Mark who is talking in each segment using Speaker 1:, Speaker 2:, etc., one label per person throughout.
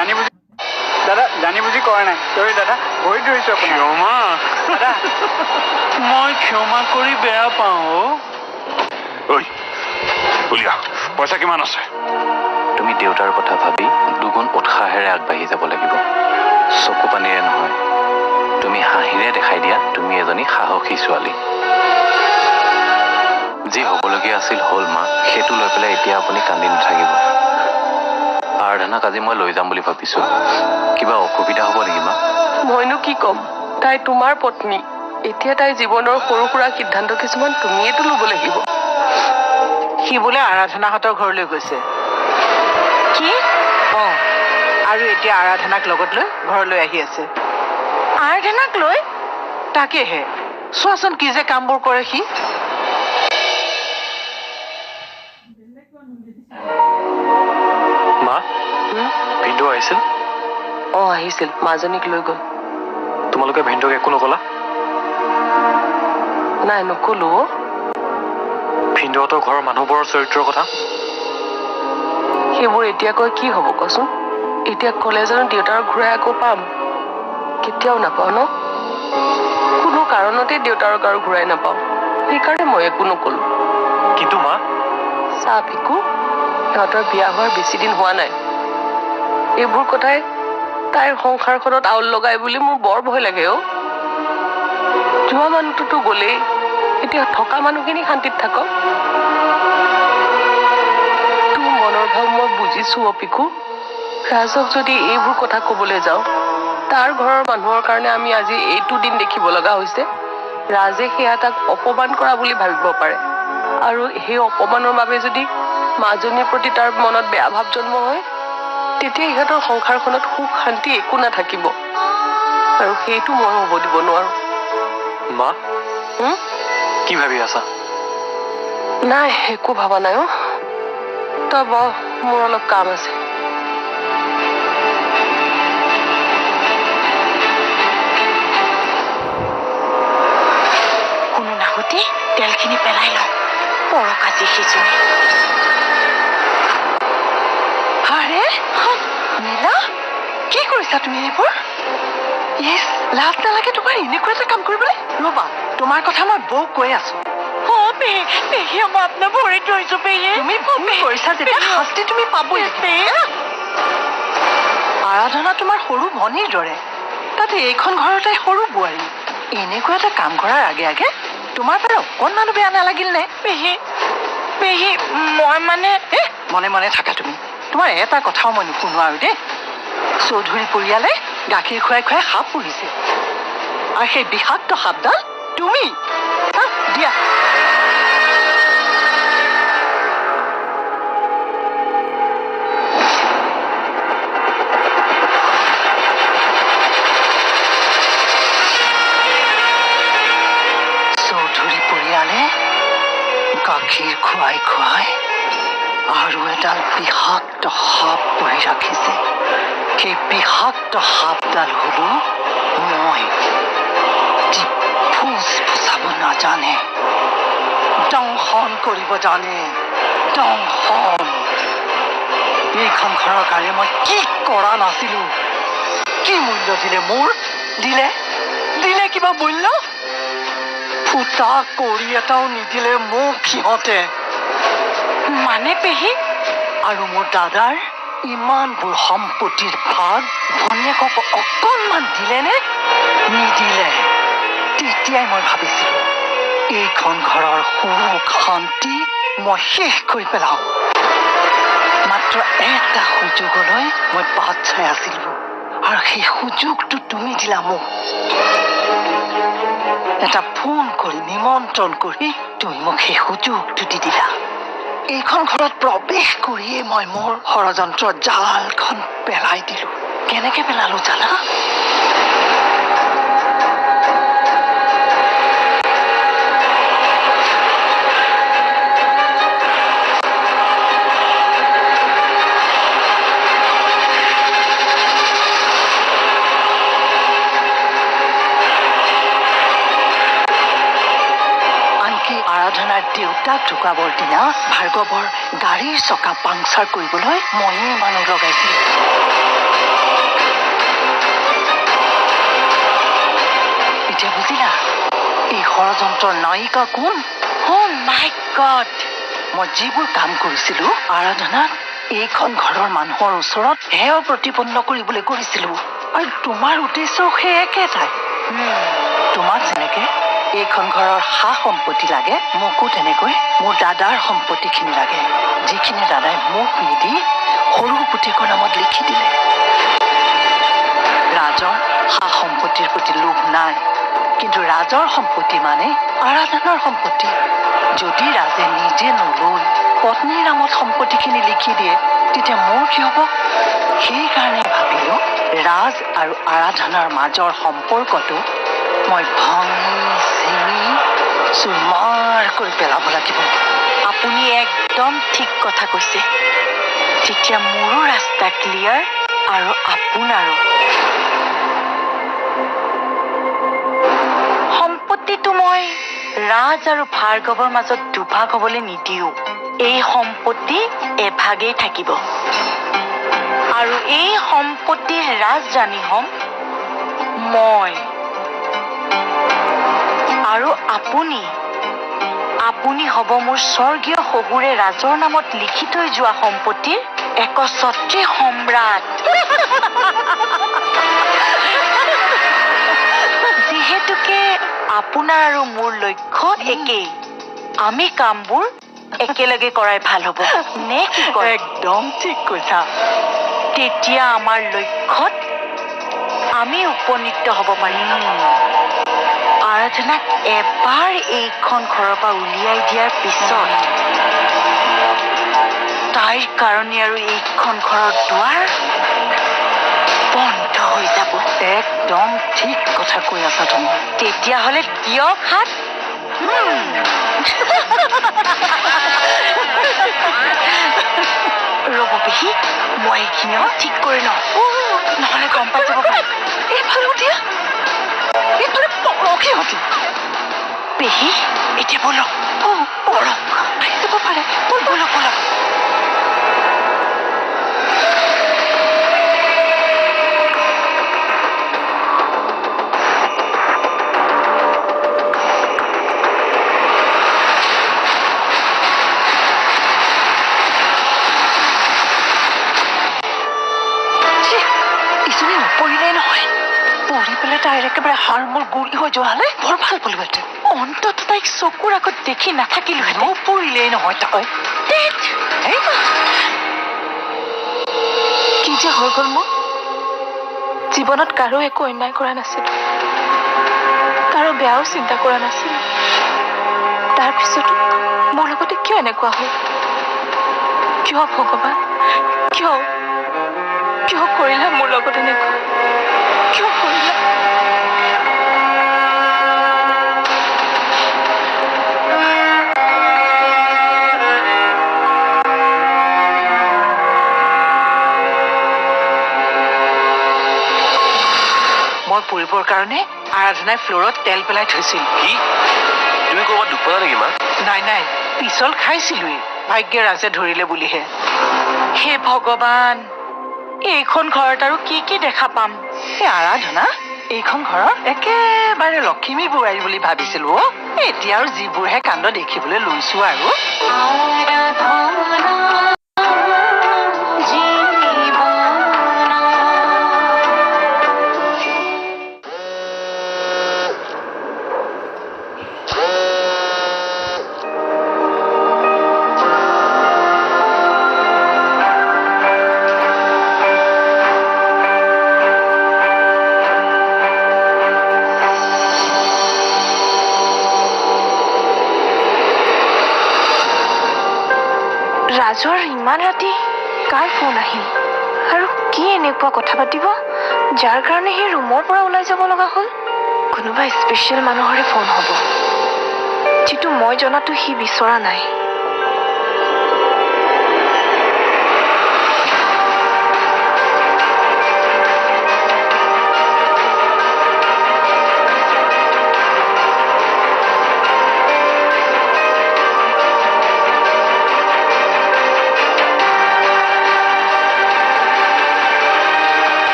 Speaker 1: জানি বুজি দাদা জানি বুজি কৰা নাই চৰি দাদা ভৰি ধৰিছোঁ আপুনি
Speaker 2: ক্ষমা
Speaker 1: দাদা
Speaker 2: মই ক্ষমা কৰি বেয়া পাওঁ ঐ উলিয়া পইচা কিমান আছে
Speaker 3: তুমি দেউতাৰ কথা ভাবি দুগুণ উৎসাহেৰে আগবাঢ়ি যাব লাগিব চকু পানীৰে নহয় তুমি হাঁহিৰে দেখাই দিয়া তুমি এজনী সাহসী ছোৱালী যি হ'বলগীয়া আছিল হ'ল মা সেইটো লৈ পেলাই এতিয়া আপুনি কান্দি নাথাকিব আৰাধনাক আজি মই লৈ যাম বুলি ভাবিছোঁ কিবা অসুবিধা হ'ব নেকি মা
Speaker 4: মইনো কি ক'ম তাই তোমাৰ পত্নী এতিয়া তাই জীৱনৰ সৰু সুৰা সিদ্ধান্ত কিছুমান তুমিয়েতো ল'ব লাগিব
Speaker 5: সি বোলে আৰাধনাহঁতৰ ঘৰলৈ গৈছে
Speaker 4: কি
Speaker 5: আৰু এতিয়া আৰাধনাক লগত লৈ ঘৰলৈ আহি আছে
Speaker 4: আৰাধনাক লৈ
Speaker 5: তাকেহে চোৱাচোন কি যে কামবোৰ কৰে সি
Speaker 3: মা ভিনদেউ আহিছিল
Speaker 4: আহিছিল মাজনীক লৈ গ'ল
Speaker 3: তোমালোকে ভিনদেউক একো নকলা
Speaker 4: নাই নকলো
Speaker 3: ভিনদেউহঁতৰ ঘৰৰ মানুহবোৰৰ চৰিত্ৰৰ কথা
Speaker 4: সেইবোৰ এতিয়া কৈ কি হ'ব কচোন এতিয়া ক'লে জানো দেউতাৰ ঘূৰাই আকৌ পাম কেতিয়াও নাপাওঁ ন কোনো কাৰণতে দেউতাৰ আৰু ঘূৰাই নাপাওঁ সেইকাৰণে মই একো নকলো
Speaker 3: কিন্তু মা
Speaker 4: চাহ ভিকু সিহঁতৰ বিয়া হোৱাৰ বেছি দিন হোৱা নাই এইবোৰ কথাই তাইৰ সংসাৰখনত আউল লগাই বুলি মোৰ বৰ ভয় লাগে যোৱা মানুহটোতো গ'লেই এতিয়া থকা মানুহখিনি শান্তিত থাকক তোৰ মনৰ ভাৱ মই বুজিছো পিকু ৰাজক যদি এইবোৰ কথা ক'বলৈ যাওঁ তাৰ ঘৰৰ মানুহৰ কাৰণে আমি আজি এইটো দিন দেখিব লগা হৈছে ৰাজে সেয়া তাক অপমান কৰা বুলি ভাবিব পাৰে আৰু সেই অপমানৰ বাবে যদি মাজনীৰ প্ৰতি তাৰ মনত বেয়া ভাৱ জন্ম হয় তেতিয়া ইহঁতৰ সংসাৰখনত সুখ শান্তি একো নাথাকিব আৰু সেইটো মই হ'ব দিব নোৱাৰো
Speaker 3: মা কি ভাবি আছা
Speaker 4: নাই একো ভাবা নাই তই বহ মোৰ অলপ কাম আছে
Speaker 5: কোনো নাহতি তেলখিনি পেলাই লওঁ পৰক আজি সিজনী আৰে নীলা কি কৰিছা তুমি এইবোৰ লাজ নালাগে তোমাৰ এনেকুৱা এটা কাম কৰিবলৈ ৰ'বা তোমাৰ কথা মই বৌক কৈ আছো আৰাধনা তোমাৰ সৰু ভনীৰ দৰে তাতে এইখন ঘৰতে সৰু বোৱাৰী এনেকুৱা এটা কাম কৰাৰ আগে আগে তোমাৰ পৰা অকণমানো বেয়া নালাগিল নে মই মানে মনে মনে থাকা তুমি তোমাৰ এটা কথাও মই নুশুনো আৰু দেই চৌধুৰী পৰিয়ালে গাখীৰ খুৱাই খুৱাই সাপ পুহিছে আৰু সেই বিষাক্ত সাপডাল তুমি দিয়া চৌধুৰী পৰিয়ালে গাখীৰ খুৱাই খুৱাই আৰু এডাল বিষাক্ত সাপ পুহি ৰাখিছে সেই বিষাক্ত সাপডাল হ'ব মই ফুচ ফুচাব নাজানে দংশন কৰিব জানে দংশন এইখন ঘৰৰ কাৰণে মই কি কৰা নাছিলো কি মূল্য দিলে মোৰ দিলে দিলে কিবা মূল্য ফুটা কৰি এটাও নিদিলে মোক সিহঁতে মানে পেহী আৰু মোৰ দাদাৰ ইমানবোৰ সম্পত্তিৰ ভাগ ভনীয়েকক অকণমান দিলেনে নিদিলে তেতিয়াই মই ভাবিছিলো এইখন ঘৰৰ সুখ শান্তি মই শেষ কৰি পেলাওঁ মাত্ৰ এটা সুযোগলৈ মই বাট চাই আছিলো আৰু সেই সুযোগটো তুমি দিলা মোক এটা ফোন কৰি নিমন্ত্ৰণ কৰি তুমি মোক সেই সুযোগটো দি দিলা এইখন ঘৰত প্ৰৱেশ কৰিয়ে মই মোৰ ষড়যন্ত্ৰৰ জালখন পেলাই দিলো কেনেকে পেলালো জানা আৰাধনাৰ দেউতাক ঢুকাবৰ দিনা ভাৰ্গৱৰ গাড়ীৰ চকা পাংচাৰ কৰিবলৈ ময়ে মানুহ লগাইছিলো ষড়যন্ত্ৰৰ নায়িকা কোন?
Speaker 4: অ' মাই গড!
Speaker 5: মই যিবোৰ কাম কৰিছিলো আৰাধনাত এইখন ঘৰৰ মানুহৰ ওচৰত হেয় প্ৰতিপন্ন কৰিবলৈ কৰিছিলো। আৰু তোমাৰ উদ্দেশ্যও সেই একেটাই। তোমাক যেনেকে এইখন ঘৰৰ সা সম্পত্তি লাগে, মোকো তেনেকৈ মোৰ দাদাৰ সম্পত্তিখিনি লাগে, যিখিনি দাদাই মোক নিদি সৰু পুতেকৰ নামত লিখি দিলে। ৰাজৰ সা সম্পত্তিৰ প্ৰতি লোভ নাই, কিন্তু ৰাজৰ সম্পত্তি মানে আৰাধনাৰ সম্পত্তি। যদি ৰাজে নিজে নলৈ পত্নীৰ নামত সম্পত্তিখিনি লিখি দিয়ে, তেতিয়া মোৰ কি হ'ব? সেইকাৰণে ভাবিলো ৰাজ আৰু আৰাধনাৰ মাজৰ সম্পৰ্কটো মই ভাঙি চিঙি চুৰমাৰ কৰি পেলাব লাগিব।
Speaker 4: আপুনি একদম ঠিক কথা কৈছে। তেতিয়া মোৰো ৰাস্তা ক্লিয়াৰ আৰু আপোনাৰো। সম্পত্তিটো মই ৰাজ আৰু ভাৰ্গৱৰ মাজত দুভাগ হ'বলৈ নিদিওঁ। এই সম্পত্তি এভাগেই থাকিব আৰু এই সম্পত্তিৰ ৰাজৰাণী হ'ম মই। আৰু আপুনি হ'ব মোৰ স্বৰ্গীয় শহুৰে ৰাজৰ নামত লিখি থৈ যোৱা সম্পত্তিৰ একছত্ৰী সম্ৰাট। যিহেতুকে আপোনাৰ আৰু মোৰ লক্ষ্য একেই, আমি কামবোৰ একেলগে কৰাই ভাল হ'ব নে কি কয়?
Speaker 5: একদম ঠিক কৈছা।
Speaker 4: তেতিয়া আমাৰ লক্ষ্যত আমি উপনীত হ'ব পাৰিম। আৰাধনাক এবাৰ এইখন ঘৰৰ পৰা উলিয়াই দিয়াৰ পিছত তাইৰ কাৰণে আৰু এইখন ঘৰৰ দুৱাৰ বন্ধ হৈ যাব।
Speaker 5: একদম ঠিক কথা কৈ আছা তুমি।
Speaker 4: তেতিয়াহ'লে দিয়ক হাত। ৰ'ব পেহী, মই এইখিনিও ঠিক কৰি লওঁ, নহ'লে গম পাই যাব পাৰে।
Speaker 5: এইফালেও দিয়া, এইফালে পৰহি হতি।
Speaker 4: পেহী, এতিয়া বলক।
Speaker 5: পৰক আহি যাব পাৰে।
Speaker 4: বলক।
Speaker 5: ইজনী নপৰিলেই নহয়, পৰি পেলাই তাইৰ একেবাৰে হাড় মোৰ গুৰি হৈ যোৱা হ'লে বৰ ভাল পালোহেঁতেন।
Speaker 4: অন্তত তাইক চকুৰ আগত দেখি নাথাকিলোহেঁতেন।
Speaker 5: নপৰিলেই নহয় তাই।
Speaker 6: কি যে হৈ গ'ল মোৰ? জীৱনত কাৰো একো অন্যায় কৰা নাছিলো, কাৰো বেয়াও চিন্তা কৰা নাছিলো। তাৰপিছতো মোৰ লগতে কিয় এনেকুৱা হ'ল? কিয় ভগৱান, কিয় কৰিলা মোৰ লগত এনেকুৱা? কিয় কৰিলা?
Speaker 5: মই পৰিবৰ কাৰণে আৰাধনাই ফ্ল'ৰত তেল পেলাই থৈছিল।
Speaker 3: কি তুমি ক'ৰবাত দুখ পালা নেকি মা?
Speaker 5: নাই, পিছল খাইছিলোৱেই, ভাগ্যে ৰাজে ধৰিলে বুলিহে।
Speaker 4: হে ভগৱান, এইখন ঘৰত আৰু কি কি দেখা পাম?
Speaker 5: এই আৰাধনা, এইখন ঘৰৰ একেবাৰে লখিমী বোৱাৰী বুলি ভাবিছিলো। এতিয়া আৰু যিবোৰহে কাণ্ড দেখিবলৈ লৈছো আৰু।
Speaker 6: ৰাজৰ ইমান ৰাতি কাৰ ফোন আহিল আৰু কি এনেকুৱা কথা পাতিব যাৰ কাৰণে সেই ৰুমৰ পৰা ওলাই যাব লগা হ'ল? কোনোবা স্পেচিয়েল মানুহৰে ফোন হ'ব, যিটো মই জনাতো সি বিচৰা নাই।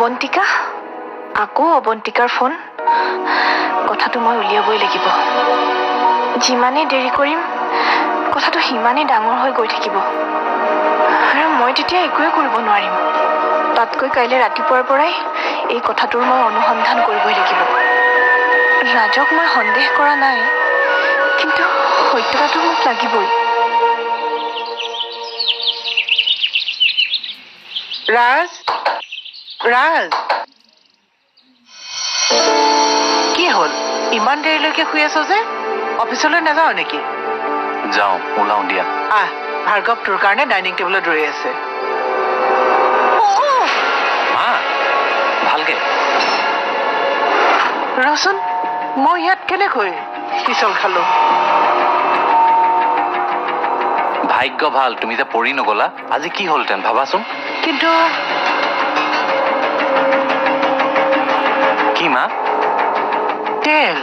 Speaker 6: অৱন্তিকা আকৌ অৱন্তিকাৰ ফোন কথাটো মই উলিয়াবই লাগিব যিমানেই দেৰি কৰিম কথাটো সিমানেই ডাঙৰ হৈ গৈ থাকিব আৰু মই তেতিয়া একোৱে কৰিব নোৱাৰিম তাতকৈ কাইলৈ ৰাতিপুৱাৰ পৰাই এই কথাটোৰ মই অনুসন্ধান কৰিবই লাগিব ৰাজক মই সন্দেহ কৰা নাই কিন্তু সত্যতাটো মোক লাগিবই
Speaker 4: ৰাজ ৰাজ কি হ'ল ইমান দেৰিলৈকে শুই আছ যে অফিচলৈ নাযাওঁ নেকি
Speaker 3: যাওঁ ওলাওঁ দিয়া
Speaker 4: আহ ভাৰ্গৱ তোৰ কাৰণে ডাইনিং টেবুলত ৰৈ আছে
Speaker 3: মা ভালকে
Speaker 4: ৰচোন মই ইয়াত কেনেকৈ পিছল খালো
Speaker 3: ভাগ্য ভাল তুমি যে পৰি নগলা আজি কি হ'লহেঁতেন ভাবাচোন
Speaker 4: কিন্তু
Speaker 3: কি মা
Speaker 4: তেল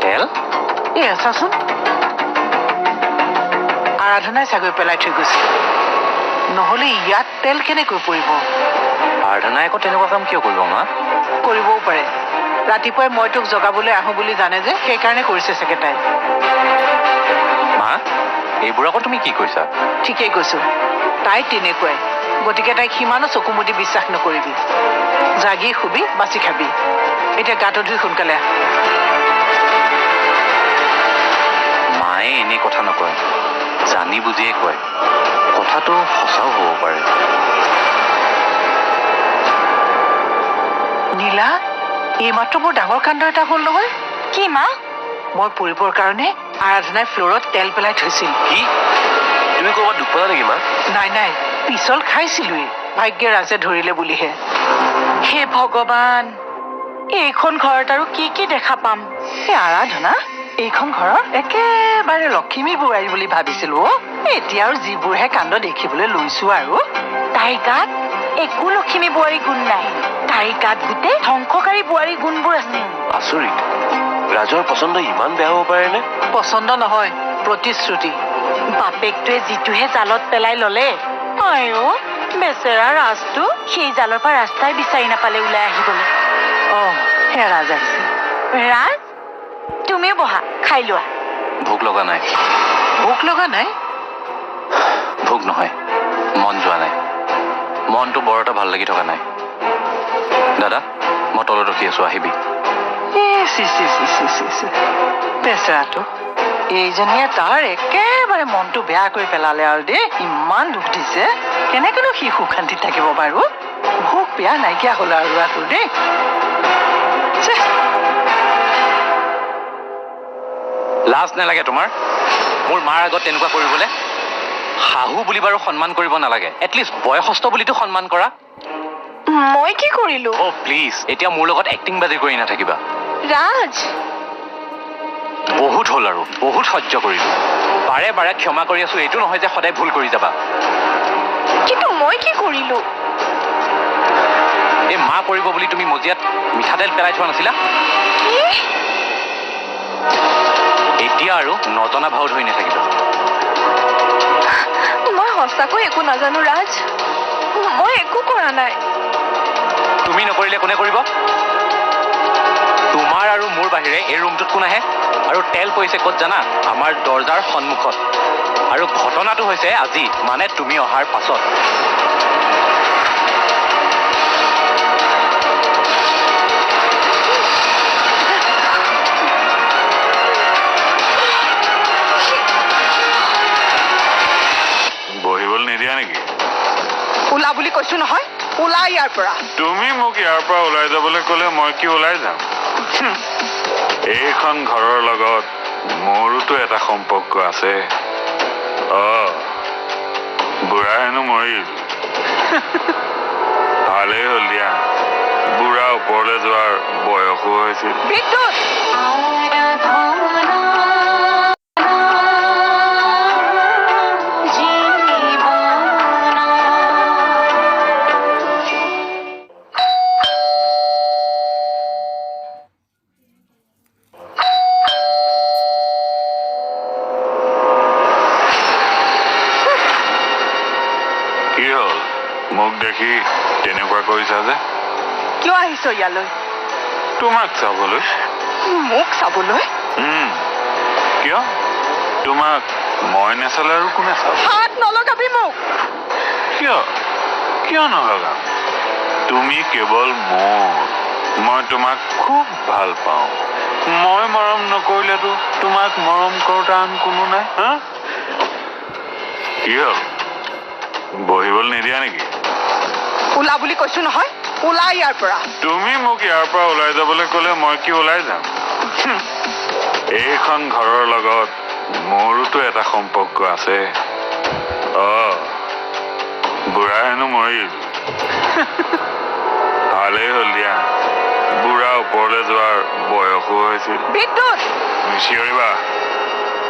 Speaker 3: তেল
Speaker 4: এয়া চাচোন আৰাধনাই চাগৈ পেলাই থৈ গৈছে নহ'লে ইয়াত তেল কেনেকৈ পৰিব
Speaker 3: আৰাধনাই আকৌ তেনেকুৱা কাম কিয় কৰিব মা
Speaker 4: কৰিবও পাৰে ৰাতিপুৱাই মই তোক জগাবলৈ আহোঁ বুলি জানে যে সেইকাৰণে কৰিছে চাগে তাই
Speaker 3: মা এইবোৰ আকৌ তুমি কি কৈছা
Speaker 4: ঠিকেই কৈছো তাই তেনেকুৱাই গতিকে তাইক সিমানো চকু মুদি বিশ্বাস নকৰিবি জাগি শুবি বাচি খাবি এতিয়া গাটো ধুই সোনকালে আহ
Speaker 3: মায়ে এনে কথা নকয় জানি বুজিয়ে কয় কথাটো সঁচাও হ'ব পাৰে
Speaker 4: নীলা এইমাত্ৰ বৰ ডাঙৰ কাণ্ড এটা হ'ল নহয়
Speaker 6: কি মা
Speaker 4: মই পৰিবৰ কাৰণে আৰাধনাই ফ্ল'ৰত তেল পেলাই থৈছিল
Speaker 3: কি তুমি ক'ৰবাত দুখ পালা নেকি মা
Speaker 4: নাই নাই পিছল খাইছিলোৱেই ভাগ্যে ৰাজে ধৰিলে বুলিহে
Speaker 6: হে ভগৱান এইখন ঘৰত আৰু কি কি দেখা পাম
Speaker 4: এই আৰাধনা এইখন ঘৰৰ একেবাৰে লখিমী বোৱাৰী বুলি ভাবিছিলো এতিয়া আৰু যিবোৰহে কাণ্ড দেখিবলৈ লৈছো আৰু
Speaker 6: তাইৰ গাত একো লখিমী বোৱাৰী গুণ নাই তাইৰ গাত গোটেই ধ্বংসকাৰী বোৱাৰী গুণবোৰ আছে
Speaker 3: আচৰিত ৰাজৰ পচন্দ ইমান বেয়া হ'ব পাৰেনে
Speaker 4: পচন্দ নহয় প্ৰতিশ্ৰুতি
Speaker 6: বাপেকটোৱে যিটোহে জালত পেলাই ললে আইও বেচেৰা ৰাজটো সেই জালৰ পৰা ৰাস্তাই বিচাৰি নাপালে ওলাই আহিবলৈ
Speaker 4: সেয়া ৰাজ আহিছে
Speaker 6: ৰাজ তুমিও বহা খাই লোৱা
Speaker 3: ভোক লগা নাই
Speaker 4: ভোক লগা নাই
Speaker 3: ভোক নহয় মন যোৱা নাই মনটো বৰ এটা ভাল লাগি থকা নাই দাদা মই তলত ৰখি আছো আহিবি
Speaker 4: বেচেৰাটো এইজনীয়ে তাৰ একেবাৰে মনটো বেয়া কৰি পেলালে আৰু দেই ইমান দুখ দিছে কেনেকৈনো সি সুখ শান্তিত থাকিব বাৰু ভোক বেয়া নাইকিয়া হ'ল আৰু ল'ৰাটোৰ দেই
Speaker 3: লাজ নালাগে তোমাৰ মোৰ মাৰ আগত তেনেকুৱা কৰিবলৈ শাহু বুলি বাৰু সন্মান কৰিব নালাগে এটলিষ্ট বয়সস্থ বুলিতো সন্মান কৰা
Speaker 6: মই কি কৰিলো
Speaker 3: অ প্লিজ এতিয়া মোৰ লগত এক্টিং বাজি কৰি নাথাকিবা
Speaker 6: ৰাজ
Speaker 3: বহুত হ'ল আৰু বহুত সহ্য কৰিলো বাৰে বাৰে ক্ষমা কৰি আছো এইটো নহয় যে সদায় ভুল কৰি যাবা
Speaker 6: কিন্তু মই কি কৰিলো
Speaker 3: এই মা পৰিব বুলি তুমি মজিয়াত মিঠাতেল পেলাই থোৱা নাছিলা এতিয়া আৰু নজনা ভাও ধৰি নাথাকিবা
Speaker 6: মই সঁচাকৈ একো নাজানো ৰাজ মই একো কৰা নাই
Speaker 3: তুমি নকৰিলে কোনে কৰিব তোমাৰ আৰু মোৰ বাহিৰে এই ৰুমটোত কোন আহে আৰু তেল পৰিছে ক'ত জানা আমাৰ দৰ্জাৰ সন্মুখত আৰু ঘটনাটো হৈছে আজি মানে তুমি অহাৰ পাছত
Speaker 2: বহিবলৈ নিদিয়া নেকি
Speaker 4: ওলা বুলি কৈছো নহয় ওলা ইয়াৰ পৰা
Speaker 2: তুমি মোক ইয়াৰ পৰা ওলাই যাবলৈ ক'লে মই কি ওলাই যাম এইখন ঘৰৰ লগত মোৰোতো এটা সম্পৰ্ক আছে বুঢ়া হেনো মৰিল ভালেই হ'ল দিয়া বুঢ়া ওপৰলৈ যোৱাৰ বয়সো হৈছিল মোক দেখি তেনেকুৱা কৰিছা যে
Speaker 5: কিয় আহিছ ইয়ালৈ?
Speaker 2: তোমাক চাবলৈ।
Speaker 5: মোক চাবলৈ?
Speaker 2: কিয়? তোমাক মই নেচালে আৰু কোনে চাব?
Speaker 5: হাত নলগাবি মোক।
Speaker 2: কিয়? কিয় নলগাম? তুমি কেৱল মোৰ। মই তোমাক খুব ভাল পাওঁ। মই মৰম নকৰিলেতো তোমাক মৰম কৰোঁতা আন কোনো নাই। হা? কি হ'ল? বহিবলৈ নিদিয়া নেকি?
Speaker 5: ওলা বুলি কৈছো নহয়, ওলা ইয়াৰ পৰা।
Speaker 2: তুমি মোক ইয়াৰ পৰা ওলাই যাবলৈ ক'লে মই কি ওলাই যাম? এইখন ঘৰৰ লগত মোৰোতো এটা সম্পৰ্ক আছে। বুঢ়া হেনো মৰিল। ভালেই হ'ল দিয়া, বুঢ়া ওপৰলৈ যোৱাৰ বয়সো হৈছিল।
Speaker 5: বিদ্যুৎ!
Speaker 2: চিঞৰিবা,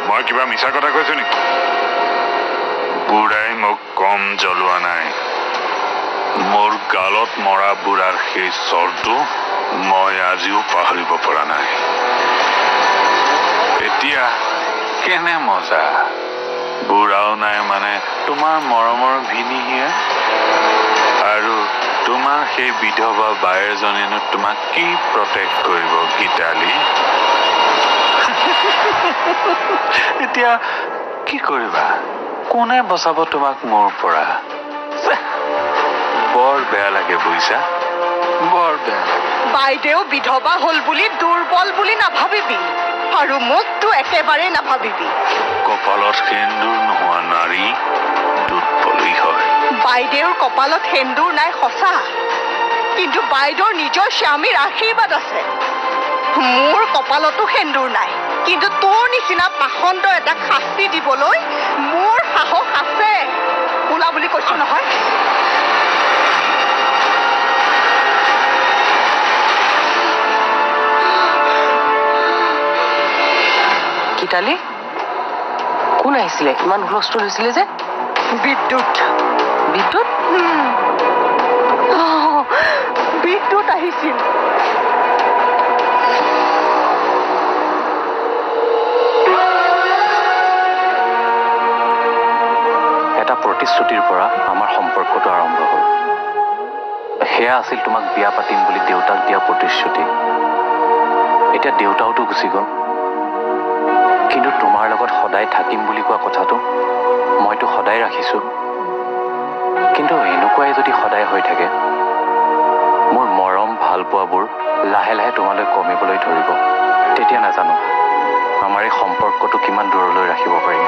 Speaker 2: মই কিবা মিছা কথা কৈছো নেকি? বুঢ়াই মোক কম জ্বলোৱা নাই। মোৰ গালত মৰা বুঢ়াৰ সেই স্বৰটো মই আজিও পাহৰিব পৰা নাই। এতিয়া কেনে মজা। বুঢ়াও নাই মানে তোমাৰ মৰমৰ ভিনীহিয়ে। আৰু তোমাৰ সেই বিধৱা বায়েৰজনীনো তোমাক কি প্ৰটেক্ট কৰিব গীতালি? এতিয়া কি কৰিবা? কোনে বচাব তোমাক মোৰ পৰা? বৰ বেয়া লাগে বুজিছা, বৰ বেয়া লাগে।
Speaker 5: বাইদেউ বিধৱা হল বুলি দুৰ্বল বুলি নাভাবিবি, আৰু মোকতো একেবাৰে নাভাবিবি।
Speaker 2: কপালত সেন্দুৰ নোহোৱা নাৰী দুৰ্বলী হয়।
Speaker 5: বাইদেউৰ কপালত সেন্দুৰ নাই সঁচা, কিন্তু বাইদেউৰ নিজৰ স্বামীৰ আশীৰ্বাদ আছে। মোৰ কপালতো সেন্দুৰ নাই, কিন্তু তোৰ নিচিনা পাখণ্ড এটা শাস্তি দিবলৈ মোৰ সাহস আছে। ওলা বুলি কৈছো নহয়।
Speaker 4: গীতালি, কোন আহিছিলে? ইমান হুলস্থুল হৈছিলে যে?
Speaker 5: বিদ্যুৎ।
Speaker 4: বিদ্যুৎ?
Speaker 5: বিদ্যুৎ আহিছিল।
Speaker 3: এটা প্ৰতিশ্ৰুতিৰ পৰা আমাৰ সম্পৰ্কটো আৰম্ভ হ'ল। সেয়া আছিল তোমাক বিয়া পাতিম বুলি দেউতাক দিয়া প্ৰতিশ্ৰুতি। এতিয়া দেউতাওতো গুচি গ'ল, কিন্তু তোমাৰ লগত সদায় থাকিম বুলি কোৱা কথাটো মইতো সদায় ৰাখিছোঁ। কিন্তু এনেকুৱাই যদি সদায় হৈ থাকে, মোৰ মৰম ভাল পোৱাবোৰ লাহে লাহে তোমালৈ কমিবলৈ ধৰিব। তেতিয়া নাজানো আমাৰ এই সম্পৰ্কটো কিমান দূৰলৈ ৰাখিব পাৰিম।